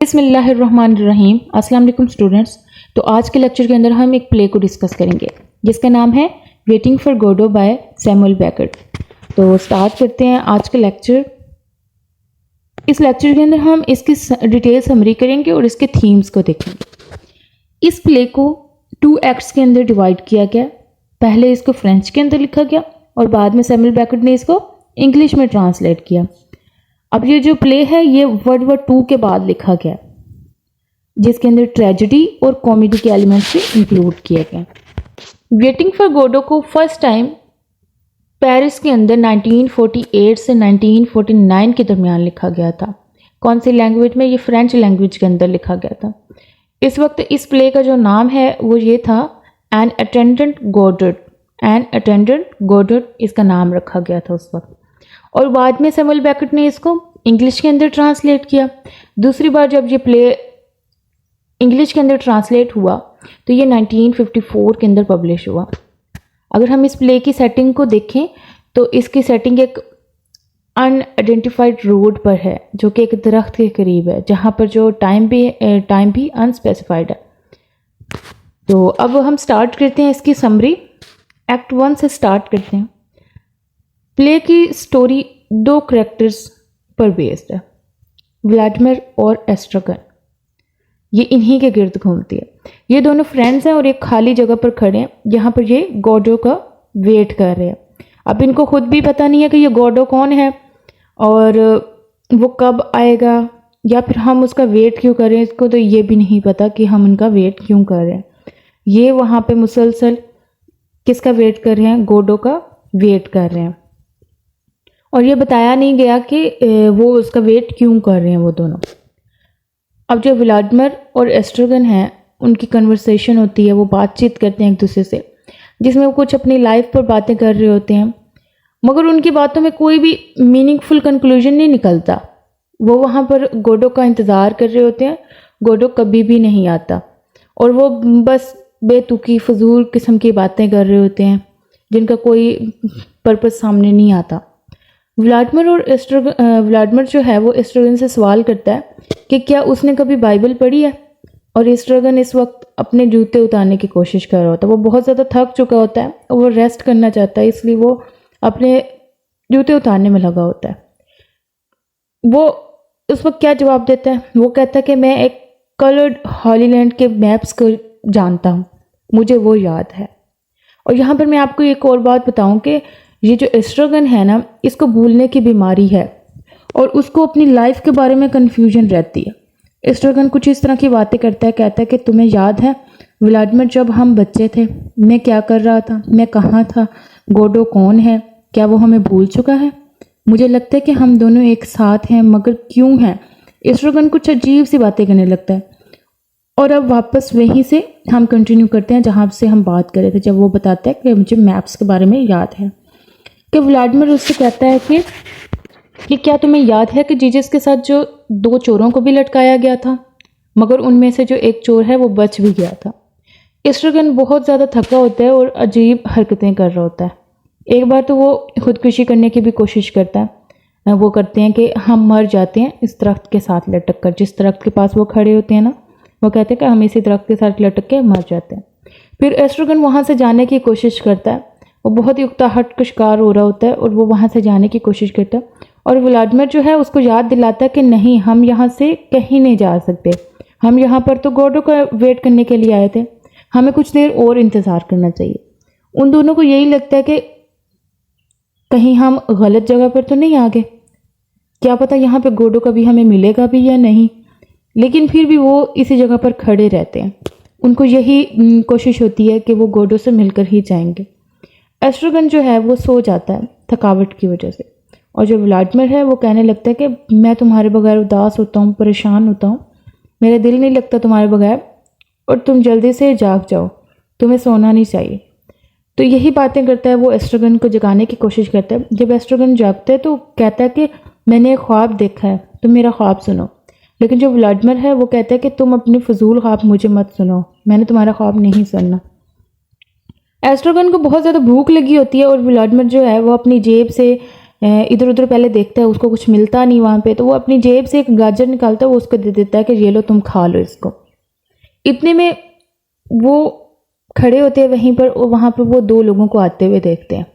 बिस्मिल्लाहिर्रहमानिर्रहीम। अस्सलाम वालेकुम स्टूडेंट्स। तो आज के लेक्चर के अंदर हम एक प्ले को डिस्कस करेंगे जिसका नाम है waiting for Godot by Samuel Beckett. तो स्टार्ट करते हैं आज का लेक्चर। इस लेक्चर के अंदर हम इसकी डिटेल समरी करेंगे और इसके थीम्स को देखेंगे। इस प्ले को 2 एक्ट्स के अंदर डिवाइड किया गया। पहले इसको फ्रेंच के अंदर लिखा गया और बाद में सैमुअल बेकेट ने इसको इंग्लिश में ट्रांसलेट किया। अब ये जो प्ले है ये वर्ल्ड वॉर 2 के बाद लिखा गया, जिसके अंदर ट्रेजेडी और कॉमेडी के एलिमेंट्स भी इंक्लूड किए गए। वेटिंग फॉर गोडो को फर्स्ट टाइम पेरिस के अंदर 1948 से 1949 के दरमियान लिखा गया था। कौन सी लैंग्वेज में? ये फ्रेंच लैंग्वेज के अंदर लिखा गया था। इस वक्त इस प्ले का जो नाम है वो ये था एन अटेंडेंट गोडो। एन अटेंडेंट गोडो इसका नाम रखा गया था उस वक्त। और बाद में सैमुअल बेकेट ने इसको इंग्लिश के अंदर ट्रांसलेट किया। दूसरी बार जब ये प्ले इंग्लिश के अंदर ट्रांसलेट हुआ तो ये 1954 के अंदर पब्लिश हुआ। अगर हम इस प्ले की सेटिंग को देखें तो इसकी सेटिंग एक अनआइडेंटिफाइड रोड पर है जो कि एक दरख्त के करीब है, जहाँ पर जो टाइम भी अनस्पेसिफाइड है। तो अब हम स्टार्ट करते हैं इसकी समरी। एक्ट 1 से स्टार्ट करते हैं। प्ले की स्टोरी 2 कैरेक्टर्स पर बेस्ड है, व्लादिमीर और एस्ट्रागन। ये इन्हीं के गिर्द घूमती है। ये दोनों फ्रेंड्स हैं और एक खाली जगह पर खड़े हैं जहाँ पर ये गोडो का वेट कर रहे हैं। अब इनको खुद भी पता नहीं है कि ये गोडो कौन है और वो कब आएगा या फिर हम उसका वेट क्यों कर रहे हैं। इसको तो ये भी नहीं पता कि हम उनका वेट क्यों कर रहे हैं। ये वहाँ पे मुसलसल किसका वेट कर रहे हैं? गोडो का वेट कर रहे हैं। और ये बताया नहीं गया कि वो उसका वेट क्यों कर रहे हैं वो दोनों। अब जो व्लादिमीर और एस्ट्रागन हैं उनकी कन्वर्सेशन होती है, वो बातचीत करते हैं एक दूसरे से, जिसमें वो कुछ अपनी लाइफ पर बातें कर रहे होते हैं, मगर उनकी बातों में कोई भी मीनिंगफुल कंक्लूजन नहीं निकलता। वो वहाँ पर गोडो का इंतज़ार कर रहे होते हैं। गोडो कभी भी नहीं आता और वो बस बेतुकी फजूल किस्म की बातें कर रहे होते हैं जिनका कोई पर्पस सामने नहीं आता। व्लादिमीर जो है वो एस्ट्रागन से सवाल करता है कि क्या उसने कभी बाइबल पढ़ी है। और एस्ट्रागन इस वक्त अपने जूते उतारने की कोशिश कर रहा होता है। वो बहुत ज़्यादा थक चुका होता है और वो रेस्ट करना चाहता है, इसलिए वो अपने जूते उतारने में लगा होता है। वो उस वक्त क्या जवाब देता है? वो कहता है कि मैं एक कलर्ड हॉलीलैंड के मैप्स को जानता हूँ, मुझे वो याद है। और यहाँ पर मैं आपको एक और बात बताऊँ कि ये जो एस्ट्रागन है ना, इसको भूलने की बीमारी है और उसको अपनी लाइफ के बारे में कन्फ्यूजन रहती है। एस्ट्रागन कुछ इस तरह की बातें करता है, कहता है कि तुम्हें याद है व्लादिमीर जब हम बच्चे थे मैं क्या कर रहा था, मैं कहाँ था, गोडो कौन है, क्या वो हमें भूल चुका है? मुझे लगता है कि हम दोनों एक साथ हैं, मगर क्यों हैं? एस्ट्रागन कुछ अजीब सी बातें करने लगता है। और अब वापस वहीं से हम कंटिन्यू करते हैं जहाँ से हम बात कर रहे थे, जब वो बताता है कि मुझे मैप्स के बारे में याद है। कि व्लादिमीर उससे कहता है कि क्या तुम्हें याद है कि जीसस के साथ जो 2 चोरों को भी लटकाया गया था, मगर उनमें से जो एक चोर है वो बच भी गया था। एस्ट्रागन बहुत ज़्यादा थका होता है और अजीब हरकतें कर रहा होता है। एक बार तो वो खुदकुशी करने की भी कोशिश करता है। वो करते हैं कि हम मर जाते हैं इस दरख्त के साथ लटक कर। जिस दरख्त के पास वो खड़े होते हैं ना, वो कहते हैं कि हम इसी दरख्त के साथ लटक के मर जाते हैं। फिर एस्ट्रागन वहाँ से जाने की कोशिश करता है। वो बहुत ही उकताहट का शिकार हो रहा होता है और वो वहाँ से जाने की कोशिश करता है। और व्लादिमीर जो है उसको याद दिलाता है कि नहीं, हम यहाँ से कहीं नहीं जा सकते, हम यहाँ पर तो गोडो का वेट करने के लिए आए थे, हमें कुछ देर और इंतज़ार करना चाहिए। उन दोनों को यही लगता है कि कहीं हम गलत जगह पर तो नहीं आ गए, क्या पता यहाँ पे गोडो कभी हमें मिलेगा भी या नहीं। लेकिन फिर भी वो इसी जगह पर खड़े रहते हैं। उनको यही कोशिश होती है कि वो गोडो से मिलकर ही जाएंगे। एस्ट्रागन जो है वो सो जाता है थकावट की वजह से। और जो व्लादिमीर है वो कहने लगता है कि मैं तुम्हारे बगैर उदास होता हूँ, परेशान होता हूँ, मेरा दिल नहीं लगता तुम्हारे बगैर, और तुम जल्दी से जाग जाओ, तुम्हें सोना नहीं चाहिए। तो यही बातें करता है वो, एस्ट्रागन को जगाने की कोशिश करता है। जब एस्ट्रागन जागता है तो कहता है कि मैंने एक ख्वाब देखा है, तुम मेरा ख्वाब सुनो। लेकिन जो व्लादिमीर है वो कहता है कि तुम अपने फजूल ख्वाब मुझे मत सुनो, मैंने तुम्हारा ख्वाब नहीं सुनना। एस्ट्रागन को बहुत ज़्यादा भूख लगी होती है और व्लादिमीर जो है वो अपनी जेब से इधर उधर पहले देखता है, उसको कुछ मिलता नहीं वहाँ पे, तो वो अपनी जेब से एक गाजर निकालता है, वो उसको दे देता है कि ये लो तुम खा लो इसको। इतने में वो खड़े होते हैं वहीं पर, और वहाँ पर वो दो लोगों को आते हुए देखते हैं,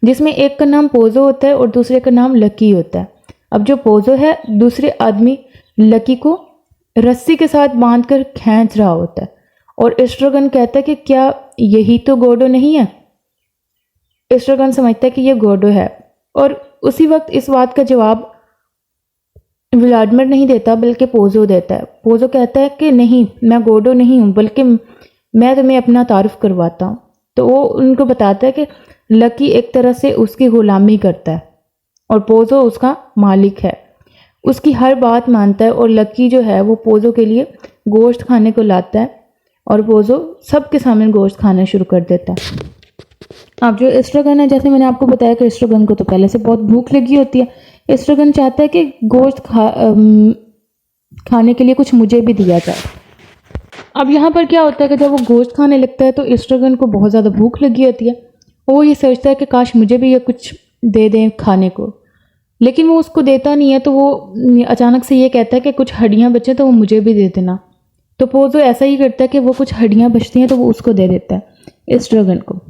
जिसमें एक का नाम पोजो होता है और दूसरे का नाम लकी होता है। अब जो पोजो है, दूसरे आदमी लकी को रस्सी के साथ बांधकर खींच रहा होता है, और एस्ट्रोगन कहता है कि क्या यही तो गोडो नहीं है। एस्ट्रोगन समझता है कि ये गोडो है, और उसी वक्त इस बात का जवाब व्लादिमीर नहीं देता बल्कि पोजो देता है। पोजो कहता है कि नहीं, मैं गोडो नहीं हूँ, बल्कि मैं तुम्हें अपना तारुफ करवाता हूँ। तो वो उनको बताता है कि लकी एक तरह से उसकी गुलामी करता है और पोजो उसका मालिक है, उसकी हर बात मानता है, और लकी जो है वो पोजो के लिए गोश्त खाने को लाता है, और पोजो सबके सामने गोश्त खाना शुरू कर देता है। अब जो एस्ट्रोगन है, जैसे मैंने आपको बताया कि एस्ट्रोगन को तो पहले से बहुत भूख लगी होती है। एस्ट्रोगन चाहता है कि गोश्त खाने के लिए कुछ मुझे भी दिया जाए। अब यहाँ पर क्या होता है कि जब वो गोश्त खाने लगता है तो एस्ट्रोगन को बहुत ज़्यादा भूख लगी होती है। वो ये सोचता है कि काश मुझे भी ये कुछ दे दें खाने को, लेकिन वो उसको देता नहीं है। तो वो अचानक से ये कहता है कि कुछ हड्डियाँ बचे तो वो मुझे भी दे देना। तो पोजो ऐसा ही करता है कि वो कुछ हड्डियाँ बचती हैं तो वो उसको दे देता है एस्ट्रोगन को।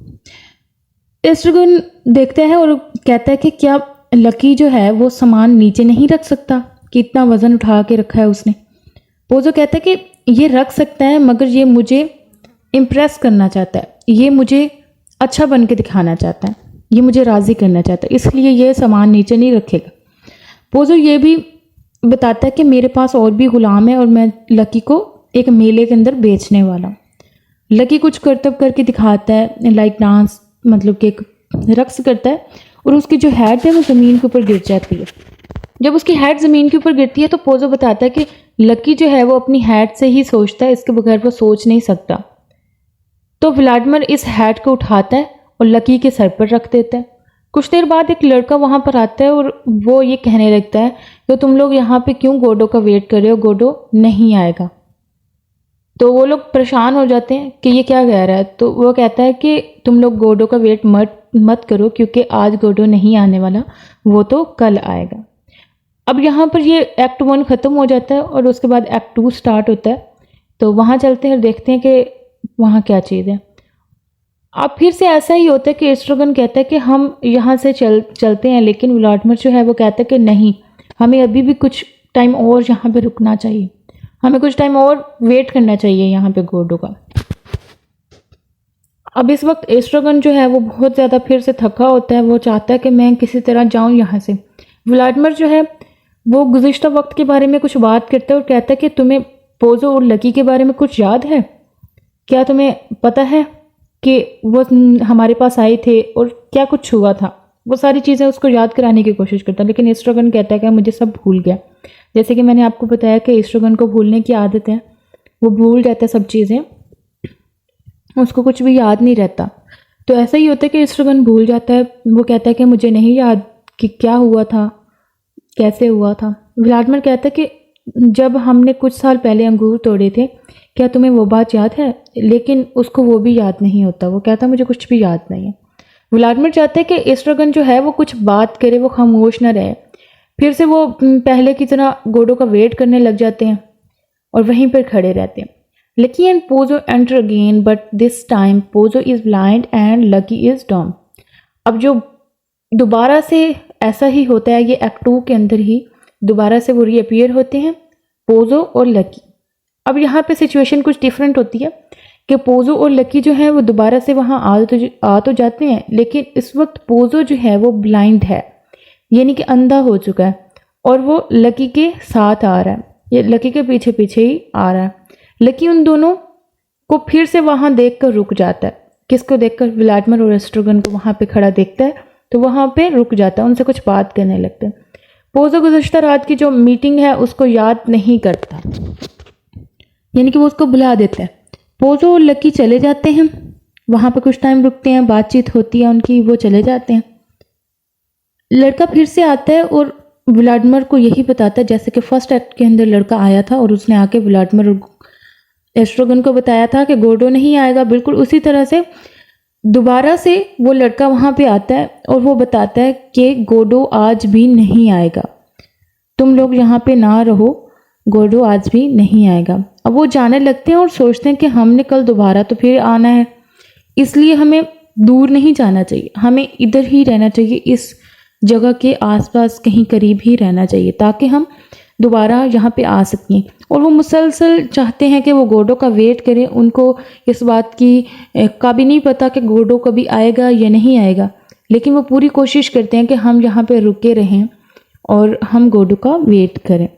एस्ट्रोगन देखता है और कहता है कि क्या लकी जो है वो सामान नीचे नहीं रख सकता, कि इतना वज़न उठा के रखा है उसने। पोजो कहता है कि ये रख सकता है, मगर ये मुझे इम्प्रेस करना चाहता है, ये मुझे अच्छा बन के दिखाना चाहता है, ये मुझे राज़ी करना चाहता है, इसलिए ये सामान नीचे नहीं रखेगा। पोजो ये भी बताता है कि मेरे पास और भी गुलाम है और मैं लकी को एक मेले के अंदर बेचने वाला हूँ। लकी कुछ करतब करके दिखाता है, लाइक डांस, मतलब कि एक रक्स करता है, और उसकी जो हेड है वो ज़मीन के ऊपर गिर जाती है। जब उसकी हेड ज़मीन के ऊपर गिरती है तो पोजो बताता है कि लकी जो है वो अपनी हेड से ही सोचता है, इसके बगैर वो सोच नहीं सकता। तो व्लादिमीर इस हेड को उठाता है और लकी के सर पर रख देता है। कुछ देर बाद एक लड़का वहाँ पर आता है और वो ये कहने लगता है कि तुम लोग यहाँ पे क्यों गोडो का वेट कर रहे हो, गोडो नहीं आएगा। तो वो लोग परेशान हो जाते हैं कि ये क्या कह रहा है। तो वो कहता है कि तुम लोग गोडो का वेट मत करो, क्योंकि आज गोडो नहीं आने वाला, वो तो कल आएगा। अब यहाँ पर ये एक्ट 1 ख़त्म हो जाता है और उसके बाद एक्ट 2 स्टार्ट होता है। तो वहाँ चलते हैं और देखते हैं कि वहाँ क्या चीज़ है। अब फिर से ऐसा ही होता है कि एस्ट्रोगन कहता है कि हम यहाँ से चलते हैं, लेकिन व्लादिमीर जो है वो कहता है कि नहीं, हमें अभी भी कुछ टाइम और यहाँ पे रुकना चाहिए, हमें कुछ टाइम और वेट करना चाहिए यहाँ पे गोडो का। अब इस वक्त एस्ट्रोगन जो है वो बहुत ज़्यादा फिर से थका होता है, वो चाहता है कि मैं किसी तरह जाऊँ यहाँ से। व्लादिमीर जो है वो गुज़िश्ता वक्त के बारे में कुछ बात करता है और कहता है कि तुम्हें पोजो और लकी के बारे में कुछ याद है, क्या तुम्हें पता है कि वो हमारे पास आए थे और क्या कुछ हुआ था। वो सारी चीज़ें उसको याद कराने की कोशिश करता है, लेकिन एस्ट्रोगन कहता है कि मुझे सब भूल गया। जैसे कि मैंने आपको बताया कि एस्ट्रोगन को भूलने की आदत है, वो भूल जाता है सब चीज़ें, उसको कुछ भी याद नहीं रहता। तो ऐसा ही होता है कि एस्ट्रोगन भूल जाता है। वो कहता है कि मुझे नहीं याद कि क्या हुआ था, कैसे हुआ था। व्लादिमीर कहता है कि जब हमने कुछ साल पहले अंगूर तोड़े थे, क्या तुम्हें वो बात याद है, लेकिन उसको वो भी याद नहीं होता। वो कहता है मुझे कुछ भी याद नहीं है। व्लादिमीर चाहते हैं कि एस्ट्रोगन जो है वो कुछ बात करे, वो खामोश ना रहे। फिर से वो पहले की तरह गोडो का वेट करने लग जाते हैं और वहीं पर खड़े रहते हैं। Lucky and Pozzo enter again, but this time Pozzo is blind and lucky is डम। अब जो दोबारा से ऐसा ही होता है, ये एक्ट 2 के अंदर ही दोबारा से वो रीअपीयर होते हैं, पोजो और लकी। अब यहाँ पे सिचुएशन कुछ डिफरेंट होती है कि पोजो और लकी जो है वो दोबारा से वहाँ आ तो जाते हैं, लेकिन इस वक्त पोजो जो है वो ब्लाइंड है, यानी कि अंधा हो चुका है, और वो लकी के साथ आ रहा है, ये लकी के पीछे पीछे ही आ रहा है। लकी उन दोनों को फिर से वहाँ देखकर रुक जाता है। किसको देखकर? व्लादिमीर और एस्ट्रोगन को वहाँ पे खड़ा देखता है तो वहाँ पे रुक जाता है, उनसे कुछ बात करने लगता है। पोजो गुज़िश्ता रात की जो मीटिंग है उसको याद नहीं करता, यानी कि वो उसको भुला देता है। पोजो और लकी चले जाते हैं, वहाँ पे कुछ टाइम रुकते हैं, बातचीत होती है उनकी, वो चले जाते हैं। लड़का फिर से आता है और व्लादिमीर को यही बताता है जैसे कि फर्स्ट एक्ट के अंदर लड़का आया था और उसने आके व्लादिमीर और एस्ट्रोगन को बताया था कि गोडो नहीं आएगा। बिल्कुल उसी तरह से दोबारा से वो लड़का वहाँ पे आता है और वो बताता है कि गोडो आज भी नहीं आएगा, तुम लोग यहाँ पे ना रहो, गोडो आज भी नहीं आएगा। अब वो जाने लगते हैं और सोचते हैं कि हमने कल दोबारा तो फिर आना है, इसलिए हमें दूर नहीं जाना चाहिए, हमें इधर ही रहना चाहिए, इस जगह के आसपास कहीं करीब ही रहना चाहिए ताकि हम दोबारा यहाँ पे आ सकें। और वो मुसलसल चाहते हैं कि वो गोडो का वेट करें, उनको इस बात की का भी नहीं पता कि गोडो कभी आएगा या नहीं आएगा, लेकिन वो पूरी कोशिश करते हैं कि हम यहाँ पे रुके रहें और हम गोडो का वेट करें।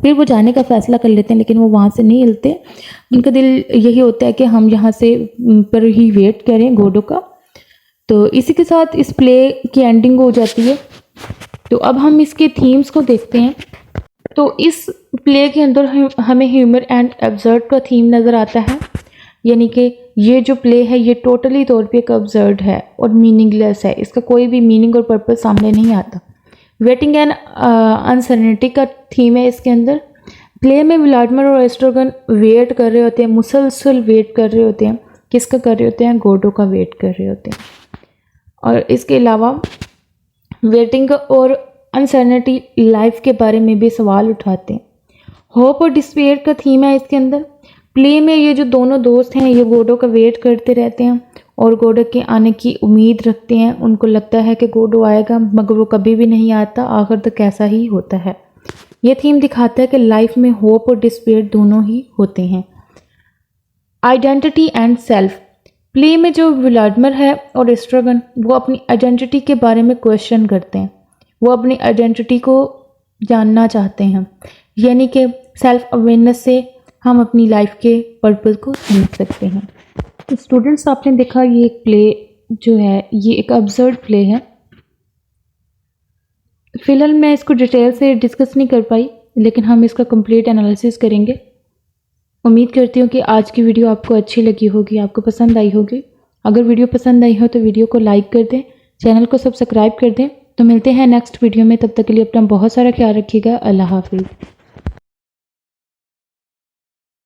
फिर वो जाने का फ़ैसला कर लेते हैं, लेकिन वो वहाँ से नहीं हिलते, उनका दिल यही होता है कि हम यहाँ से पर ही वेट करें गोडो का। तो इसी के साथ इस प्ले की एंडिंग हो जाती है। तो अब हम इसके थीम्स को देखते हैं। तो इस प्ले के अंदर हमें ह्यूमर एंड एब्सर्ड का थीम नज़र आता है, यानी कि ये जो प्ले है ये टोटली तौर पे एक एब्सर्ड है और मीनिंगलेस है, इसका कोई भी मीनिंग और पर्पस सामने नहीं आता। वेटिंग एंड अनसर्टेनिटी का थीम है इसके अंदर। प्ले में व्लादिमीर और एस्ट्रागन वेट कर रहे होते हैं, मुसलसल वेट कर रहे होते हैं। किसका कर रहे होते हैं? गोडो का वेट कर रहे होते हैं। और इसके अलावा वेटिंग और अनसर्टेनिटी लाइफ के बारे में भी सवाल उठाते हैं। होप और डिस्पेयर का थीम है इसके अंदर। प्ले में ये जो दोनों दोस्त हैं ये गोडो का वेट करते रहते हैं और गोडो के आने की उम्मीद रखते हैं। उनको लगता है कि गोडो आएगा, मगर वो कभी भी नहीं आता, आखिर तक ऐसा ही होता है। ये थीम दिखाता है कि लाइफ में होप और डिस्पेयर दोनों ही होते हैं। Identity and self. प्ले में जो व्लादिमीर है और एस्ट्रागन वो अपनी आइडेंटिटी के बारे में क्वेश्चन करते हैं, वो अपनी आइडेंटिटी को जानना चाहते हैं, यानी कि सेल्फ अवेयरनेस से हम अपनी लाइफ के पर्पस को समझ सकते हैं। तो स्टूडेंट्स आपने देखा ये एक प्ले जो है ये एक अब्सर्ड प्ले है। फिलहाल मैं इसको डिटेल से डिस्कस नहीं कर पाई, लेकिन हम इसका कंप्लीट एनालिसिस करेंगे। उम्मीद करती हूँ कि आज की वीडियो आपको अच्छी लगी होगी, आपको पसंद आई होगी। अगर वीडियो पसंद आई हो तो वीडियो को लाइक कर दें, चैनल को सब्सक्राइब कर दें। तो मिलते हैं नेक्स्ट वीडियो में, तब तक के लिए अपना बहुत सारा ख्याल रखिएगा। अल्लाह हाफिज़।